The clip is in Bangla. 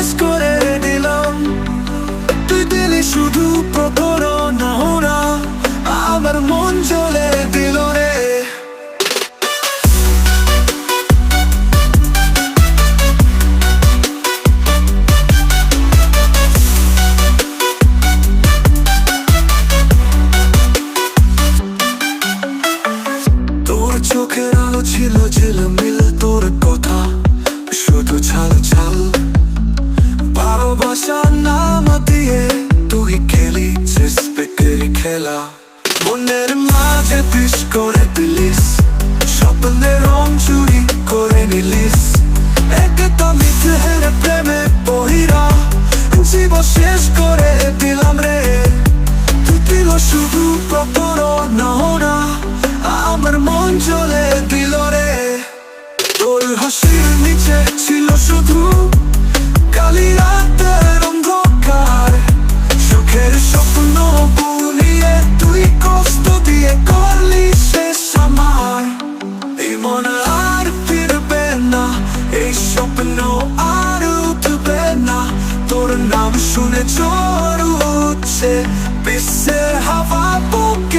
শেষ করে দিলাম। তুই দিলি শুধু প্রতারণা, আমার মন জ্বলে দিল রে। তোর চোখের আলো ছিল ঝিলমিল, তোর কথা শুধু ছাল ছাল। ভালোবাসার নাম দিয়ে তুই খেলিছিস বিক্রি খেলা। মনের মাঝে বিষ করে দিলিস, স্বপ্নের রং চুরি করে নিলিস। একটা মিথ্যের প্রেমে বহিরা জীবন শেষ করে দিলাম রে। তুই দিল শুধু প্রতারণা, আমার মন জ্বলে দিল রে। তোর হাসির নিচে ছিল শুধু কালি রাতের অন্ধকার। সুখের স্বপ্ন বুনিয়ে তুই কষ্ট দিয়ে করলি শেষ আমার। এই মন আর ফিরবে না, এই স্বপ্ন আর উঠবে না। তোর নাম শুনে ঝড় উঠছে, বিশ্বের হাওয়া বুকে